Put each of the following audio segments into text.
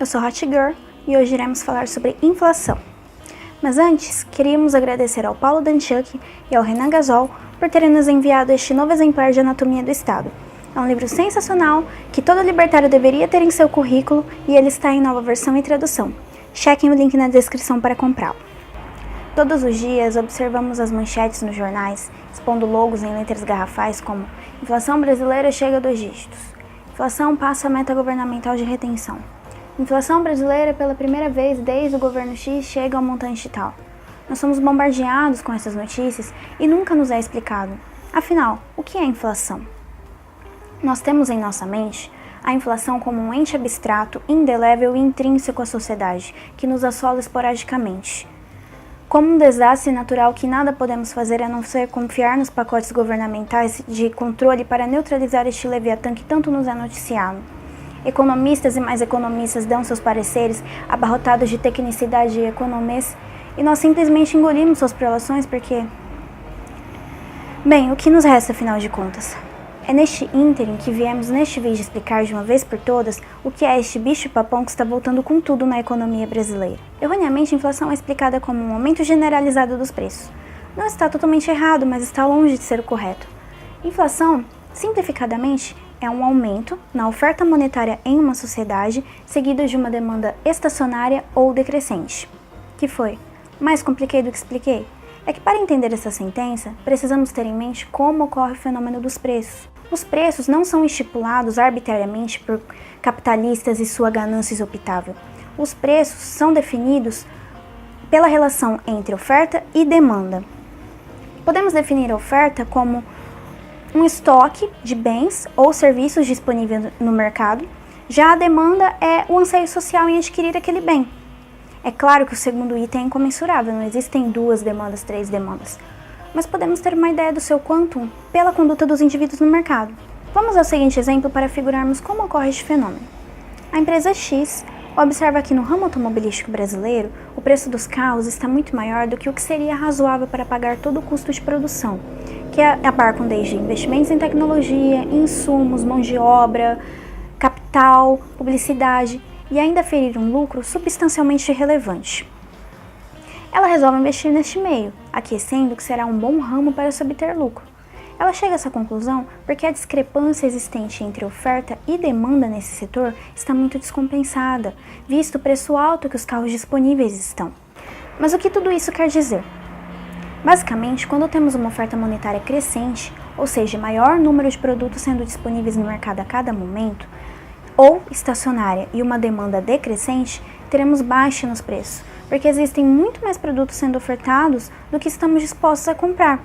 eu sou Hot Girl e hoje iremos falar sobre inflação. Mas antes, queríamos agradecer ao Paulo Danchuk e ao Renan Gasol por terem nos enviado este novo exemplar de Anatomia do Estado. É um livro sensacional que todo libertário deveria ter em seu currículo e ele está em nova versão e tradução. Chequem o link na descrição para comprá-lo. Todos os dias observamos as manchetes nos jornais, expondo logos em letras garrafais como inflação brasileira chega a 2 dígitos. Inflação passa a meta governamental de retenção. Inflação brasileira pela primeira vez desde o governo X chega ao montante tal. Nós somos bombardeados com essas notícias e nunca nos é explicado. Afinal, o que é inflação? Nós temos em nossa mente a inflação como um ente abstrato, indelével e intrínseco à sociedade, que nos assola esporadicamente. Como um desastre natural que nada podemos fazer a não ser confiar nos pacotes governamentais de controle para neutralizar este leviatã que tanto nos é noticiado. Economistas e mais economistas dão seus pareceres abarrotados de tecnicidade e economês e nós simplesmente engolimos suas prolações porque... Bem, o que nos resta afinal de contas? É neste ínterim que viemos neste vídeo explicar de uma vez por todas o que é este bicho-papão que está voltando com tudo na economia brasileira. Erroneamente, a inflação é explicada como um aumento generalizado dos preços. Não está totalmente errado, mas está longe de ser o correto. Inflação, simplificadamente, é um aumento na oferta monetária em uma sociedade seguido de uma demanda estacionária ou decrescente. Que foi? Mais compliquei do que expliquei? É que para entender essa sentença, precisamos ter em mente como ocorre o fenômeno dos preços. Os preços não são estipulados arbitrariamente por capitalistas e sua ganância exorbitável. Os preços são definidos pela relação entre oferta e demanda. Podemos definir a oferta como um estoque de bens ou serviços disponíveis no mercado. Já a demanda é o anseio social em adquirir aquele bem. É claro que o segundo item é incomensurável, não existem 2 demandas, 3 demandas. Mas podemos ter uma ideia do seu quantum pela conduta dos indivíduos no mercado. Vamos ao seguinte exemplo para figurarmos como ocorre este fenômeno. A empresa X observa que no ramo automobilístico brasileiro, o preço dos carros está muito maior do que o que seria razoável para pagar todo o custo de produção, que abarcam desde investimentos em tecnologia, insumos, mão de obra, capital, publicidade, e ainda ferir um lucro substancialmente relevante. Ela resolve investir neste meio, aquecendo que será um bom ramo para se obter lucro. Ela chega a essa conclusão porque a discrepância existente entre oferta e demanda nesse setor está muito descompensada, visto o preço alto que os carros disponíveis estão. Mas o que tudo isso quer dizer? Basicamente, quando temos uma oferta monetária crescente, ou seja, maior número de produtos sendo disponíveis no mercado a cada momento, ou estacionária e uma demanda decrescente, teremos baixa nos preços, porque existem muito mais produtos sendo ofertados do que estamos dispostos a comprar.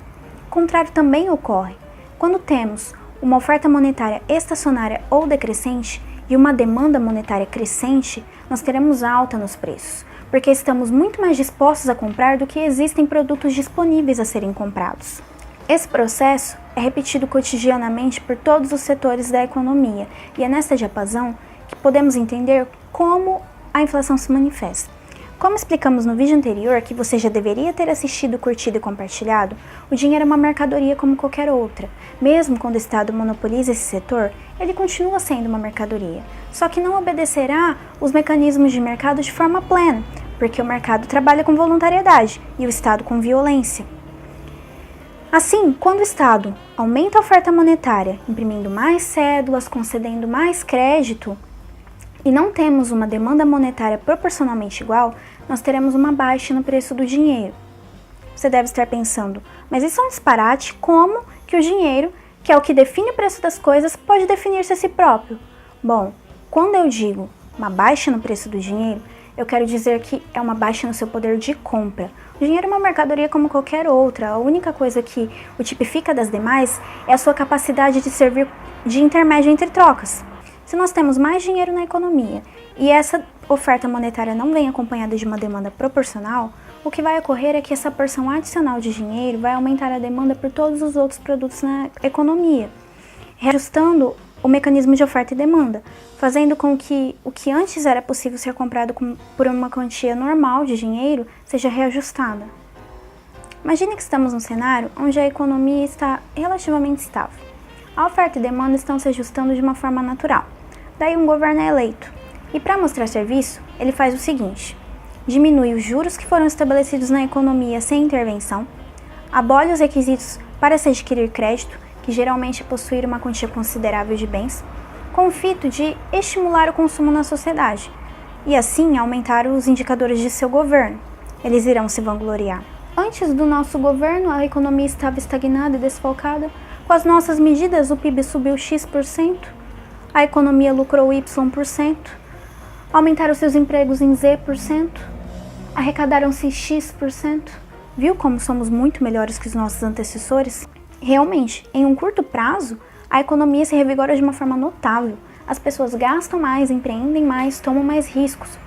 O contrário também ocorre. Quando temos uma oferta monetária estacionária ou decrescente e uma demanda monetária crescente, nós teremos alta nos preços, porque estamos muito mais dispostos a comprar do que existem produtos disponíveis a serem comprados. Esse processo é repetido cotidianamente por todos os setores da economia e é nesta diapasão que podemos entender como a inflação se manifesta. Como explicamos no vídeo anterior, que você já deveria ter assistido, curtido e compartilhado, o dinheiro é uma mercadoria como qualquer outra. Mesmo quando o Estado monopoliza esse setor, ele continua sendo uma mercadoria, só que não obedecerá os mecanismos de mercado de forma plena, porque o mercado trabalha com voluntariedade e o Estado com violência. Assim, quando o Estado aumenta a oferta monetária, imprimindo mais cédulas, concedendo mais crédito, e não temos uma demanda monetária proporcionalmente igual, nós teremos uma baixa no preço do dinheiro. Você deve estar pensando, mas isso é um disparate, como que o dinheiro, que é o que define o preço das coisas, pode definir-se a si próprio? Bom, quando eu digo uma baixa no preço do dinheiro, eu quero dizer que é uma baixa no seu poder de compra. O dinheiro é uma mercadoria como qualquer outra. A única coisa que o tipifica das demais é a sua capacidade de servir de intermédio entre trocas. Se nós temos mais dinheiro na economia e essa oferta monetária não vem acompanhada de uma demanda proporcional, o que vai ocorrer é que essa porção adicional de dinheiro vai aumentar a demanda por todos os outros produtos na economia, reajustando o mecanismo de oferta e demanda, fazendo com que o que antes era possível ser comprado por uma quantia normal de dinheiro seja reajustada. Imagine que estamos num cenário onde a economia está relativamente estável. A oferta e demanda estão se ajustando de uma forma natural. Daí um governo é eleito. E para mostrar serviço, ele faz o seguinte: diminui os juros que foram estabelecidos na economia sem intervenção, abole os requisitos para se adquirir crédito, que geralmente é possuir uma quantia considerável de bens, com o fito de estimular o consumo na sociedade e assim aumentar os indicadores de seu governo. Eles irão se vangloriar. Antes do nosso governo, a economia estava estagnada e desfalcada. Com as nossas medidas, o PIB subiu X%, a economia lucrou Y%, aumentaram seus empregos em Z%, arrecadaram-se X%. Viu como somos muito melhores que os nossos antecessores? Realmente, em um curto prazo, a economia se revigora de uma forma notável. As pessoas gastam mais, empreendem mais, tomam mais riscos.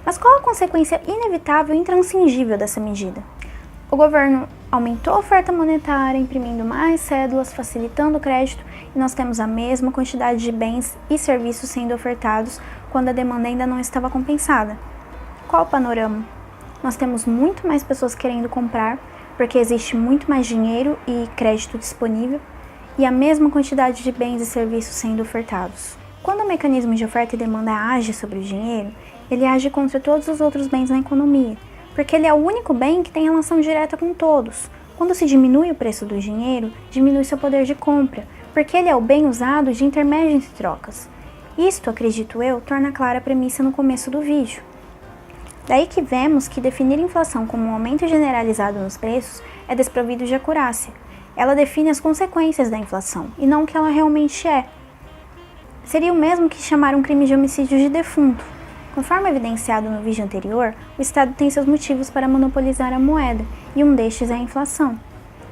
Mas qual a consequência inevitável e intranscendível dessa medida? O governo aumentou a oferta monetária, imprimindo mais cédulas, facilitando o crédito, e nós temos a mesma quantidade de bens e serviços sendo ofertados quando a demanda ainda não estava compensada. Qual o panorama? Nós temos muito mais pessoas querendo comprar, porque existe muito mais dinheiro e crédito disponível, e a mesma quantidade de bens e serviços sendo ofertados. Quando o mecanismo de oferta e demanda age sobre o dinheiro, ele age contra todos os outros bens na economia, porque ele é o único bem que tem relação direta com todos. Quando se diminui o preço do dinheiro, diminui seu poder de compra, porque ele é o bem usado de intermédio entre trocas. Isto, acredito eu, torna clara a premissa no começo do vídeo. Daí que vemos que definir inflação como um aumento generalizado nos preços é desprovido de acurácia. Ela define as consequências da inflação, e não o que ela realmente é. Seria o mesmo que chamar um crime de homicídio de defunto. Conforme evidenciado no vídeo anterior, o Estado tem seus motivos para monopolizar a moeda, e um destes é a inflação.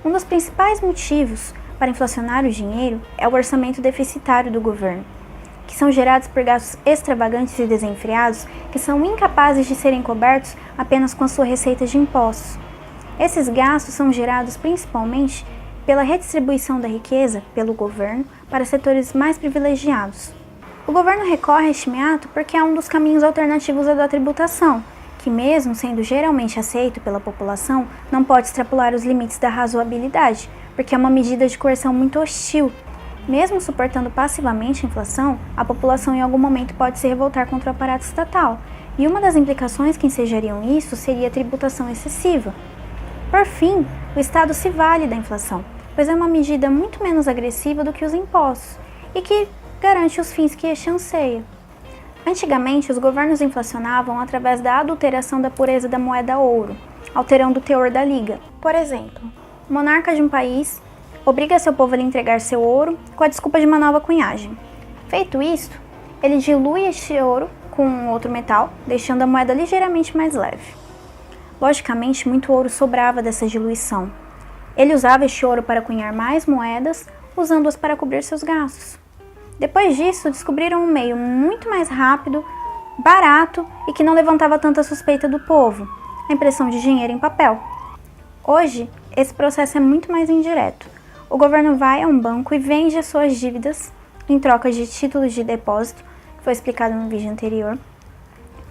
Um dos principais motivos para inflacionar o dinheiro é o orçamento deficitário do governo, que são gerados por gastos extravagantes e desenfreados que são incapazes de serem cobertos apenas com a sua receita de impostos. Esses gastos são gerados principalmente pela redistribuição da riqueza pelo governo para setores mais privilegiados. O governo recorre a este meato porque é um dos caminhos alternativos à da tributação, que mesmo sendo geralmente aceito pela população, não pode extrapolar os limites da razoabilidade, porque é uma medida de coerção muito hostil. Mesmo suportando passivamente a inflação, a população em algum momento pode se revoltar contra o aparato estatal, e uma das implicações que ensejariam isso seria a tributação excessiva. Por fim, o Estado se vale da inflação, pois é uma medida muito menos agressiva do que os impostos, e que garante os fins que este anseia. Antigamente, os governos inflacionavam através da adulteração da pureza da moeda ouro, alterando o teor da liga. Por exemplo, o monarca de um país obriga seu povo a lhe entregar seu ouro com a desculpa de uma nova cunhagem. Feito isto, ele dilui este ouro com outro metal, deixando a moeda ligeiramente mais leve. Logicamente, muito ouro sobrava dessa diluição. Ele usava este ouro para cunhar mais moedas, usando-as para cobrir seus gastos. Depois disso, descobriram um meio muito mais rápido, barato e que não levantava tanta suspeita do povo: a impressão de dinheiro em papel. Hoje, esse processo é muito mais indireto. O governo vai a um banco e vende as suas dívidas em troca de títulos de depósito, que foi explicado no vídeo anterior.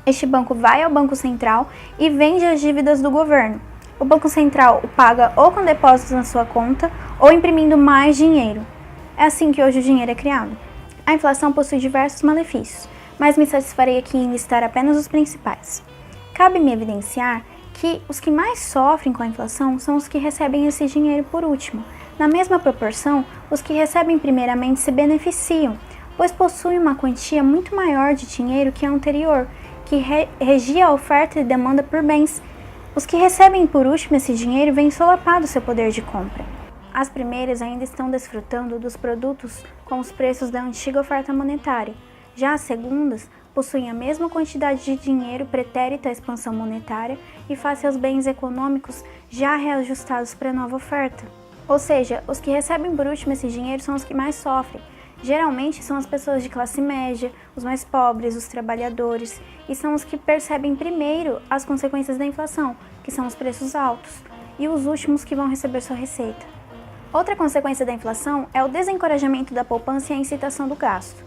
Este banco vai ao Banco Central e vende as dívidas do governo. O Banco Central o paga ou com depósitos na sua conta ou imprimindo mais dinheiro. É assim que hoje o dinheiro é criado. A inflação possui diversos malefícios, mas me satisfarei aqui em listar apenas os principais. Cabe-me evidenciar que os que mais sofrem com a inflação são os que recebem esse dinheiro por último. Na mesma proporção, os que recebem primeiramente se beneficiam, pois possuem uma quantia muito maior de dinheiro que a anterior, que regia a oferta e demanda por bens. Os que recebem por último esse dinheiro veem solapado seu poder de compra. As primeiras ainda estão desfrutando dos produtos com os preços da antiga oferta monetária. Já as segundas possuem a mesma quantidade de dinheiro pretérita à expansão monetária e face aos bens econômicos já reajustados para a nova oferta. Ou seja, os que recebem por último esse dinheiro são os que mais sofrem. Geralmente são as pessoas de classe média, os mais pobres, os trabalhadores, e são os que percebem primeiro as consequências da inflação, que são os preços altos, e os últimos que vão receber sua receita. Outra consequência da inflação é o desencorajamento da poupança e a incitação do gasto.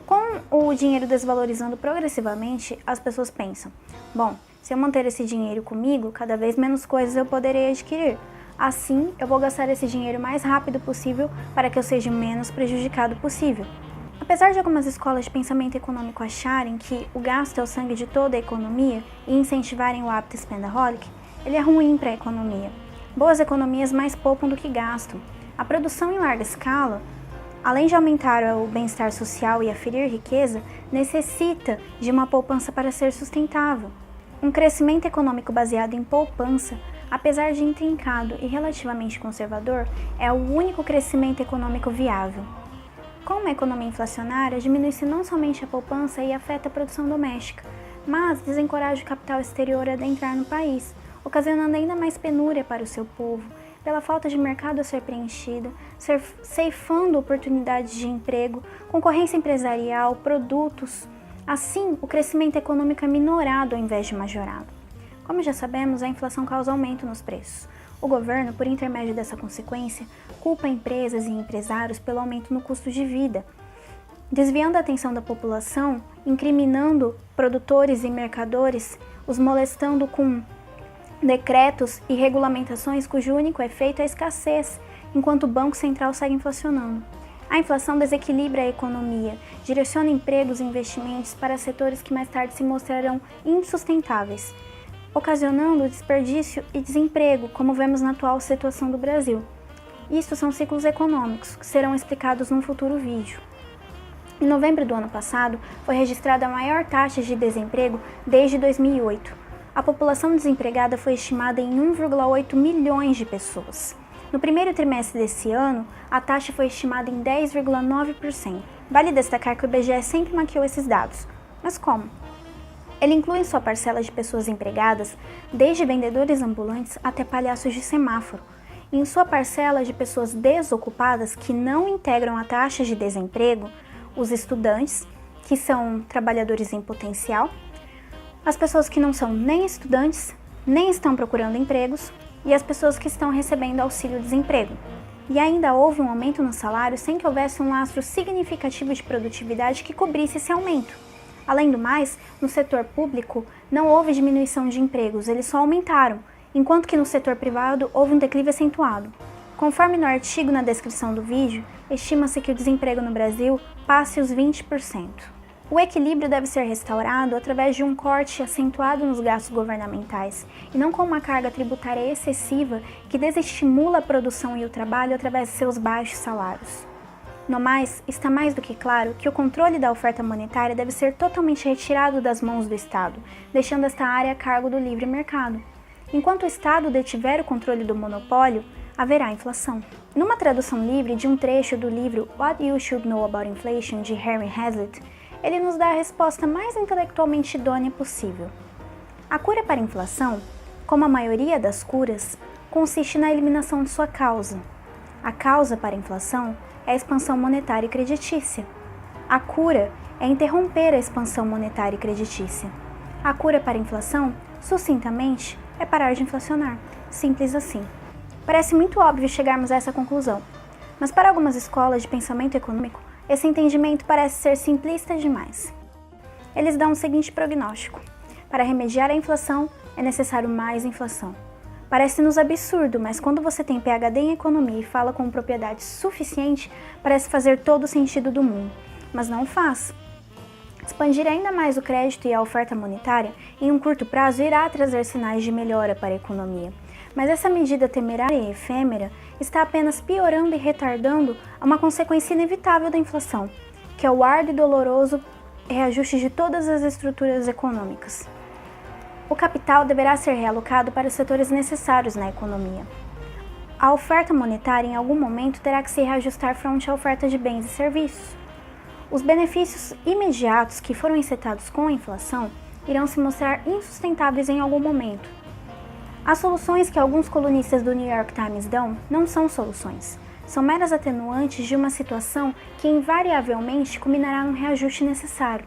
Com o dinheiro desvalorizando progressivamente, as pessoas pensam: bom, se eu manter esse dinheiro comigo, cada vez menos coisas eu poderei adquirir. Assim, eu vou gastar esse dinheiro o mais rápido possível para que eu seja o menos prejudicado possível. Apesar de algumas escolas de pensamento econômico acharem que o gasto é o sangue de toda a economia e incentivarem o hábito spendaholic, ele é ruim para a economia. Boas economias mais poupam do que gastam. A produção em larga escala, além de aumentar o bem-estar social e aferir riqueza, necessita de uma poupança para ser sustentável. Um crescimento econômico baseado em poupança, apesar de intrincado e relativamente conservador, é o único crescimento econômico viável. Com uma economia inflacionária, diminui-se não somente a poupança e afeta a produção doméstica, mas desencoraja o capital exterior a adentrar no país, ocasionando ainda mais penúria para o seu povo, pela falta de mercado a ser preenchida, ceifando oportunidades de emprego, concorrência empresarial, produtos. Assim, o crescimento econômico é minorado ao invés de majorado. Como já sabemos, a inflação causa aumento nos preços. O governo, por intermédio dessa consequência, culpa empresas e empresários pelo aumento no custo de vida, desviando a atenção da população, incriminando produtores e mercadores, os molestando com decretos e regulamentações cujo único efeito é a escassez, enquanto o Banco Central segue inflacionando. A inflação desequilibra a economia, direciona empregos e investimentos para setores que mais tarde se mostrarão insustentáveis, ocasionando desperdício e desemprego, como vemos na atual situação do Brasil. Isto são ciclos econômicos, que serão explicados num futuro vídeo. Em novembro do ano passado, foi registrada a maior taxa de desemprego desde 2008. A população desempregada foi estimada em 1,8 milhões de pessoas. No primeiro trimestre desse ano, a taxa foi estimada em 10,9%. Vale destacar que o IBGE sempre maquiou esses dados. Mas como? Ele inclui em sua parcela de pessoas empregadas, desde vendedores ambulantes até palhaços de semáforo, e em sua parcela de pessoas desocupadas que não integram a taxa de desemprego, os estudantes, que são trabalhadores em potencial, as pessoas que não são nem estudantes, nem estão procurando empregos, e as pessoas que estão recebendo auxílio-desemprego. E ainda houve um aumento no salário sem que houvesse um lastro significativo de produtividade que cobrisse esse aumento. Além do mais, no setor público não houve diminuição de empregos, eles só aumentaram, enquanto que no setor privado houve um declive acentuado. Conforme no artigo na descrição do vídeo, estima-se que o desemprego no Brasil passe os 20%. O equilíbrio deve ser restaurado através de um corte acentuado nos gastos governamentais, e não com uma carga tributária excessiva que desestimula a produção e o trabalho através de seus baixos salários. No mais, está mais do que claro que o controle da oferta monetária deve ser totalmente retirado das mãos do Estado, deixando esta área a cargo do livre mercado. Enquanto o Estado detiver o controle do monopólio, haverá inflação. Numa tradução livre de um trecho do livro What You Should Know About Inflation, de Henry Hazlitt, ele nos dá a resposta mais intelectualmente idônea possível. A cura para a inflação, como a maioria das curas, consiste na eliminação de sua causa. A causa para a inflação é a expansão monetária e creditícia. A cura é interromper a expansão monetária e creditícia. A cura para a inflação, sucintamente, é parar de inflacionar. Simples assim. Parece muito óbvio chegarmos a essa conclusão, mas para algumas escolas de pensamento econômico, esse entendimento parece ser simplista demais. Eles dão o seguinte prognóstico: para remediar a inflação, é necessário mais inflação. Parece-nos absurdo, mas quando você tem PhD em economia e fala com propriedade suficiente, parece fazer todo o sentido do mundo, mas não o faz. Expandir ainda mais o crédito e a oferta monetária, em um curto prazo, irá trazer sinais de melhora para a economia. Mas essa medida temerária e efêmera está apenas piorando e retardando uma consequência inevitável da inflação, que é o árduo e doloroso reajuste de todas as estruturas econômicas. O capital deverá ser realocado para os setores necessários na economia. A oferta monetária, em algum momento, terá que se reajustar frente à oferta de bens e serviços. Os benefícios imediatos que foram encetados com a inflação irão se mostrar insustentáveis em algum momento. As soluções que alguns colunistas do New York Times dão não são soluções. São meras atenuantes de uma situação que invariavelmente culminará num reajuste necessário.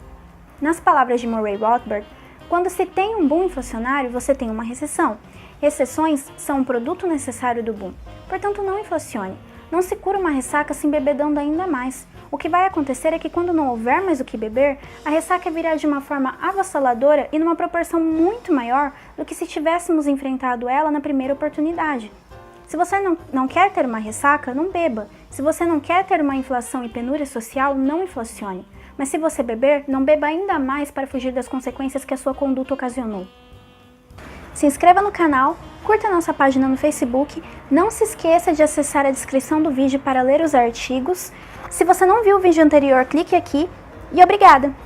Nas palavras de Murray Rothbard, quando se tem um boom inflacionário, você tem uma recessão. Recessões são um produto necessário do boom. Portanto, não inflacione. Não se cura uma ressaca se embebedando ainda mais. O que vai acontecer é que quando não houver mais o que beber, a ressaca virá de uma forma avassaladora e numa proporção muito maior do que se tivéssemos enfrentado ela na primeira oportunidade. Se você não quer ter uma ressaca, não beba. Se você não quer ter uma inflação e penúria social, não inflacione. Mas se você beber, não beba ainda mais para fugir das consequências que a sua conduta ocasionou. Se inscreva no canal, curta nossa página no Facebook, não se esqueça de acessar a descrição do vídeo para ler os artigos. Se você não viu o vídeo anterior, clique aqui e obrigada!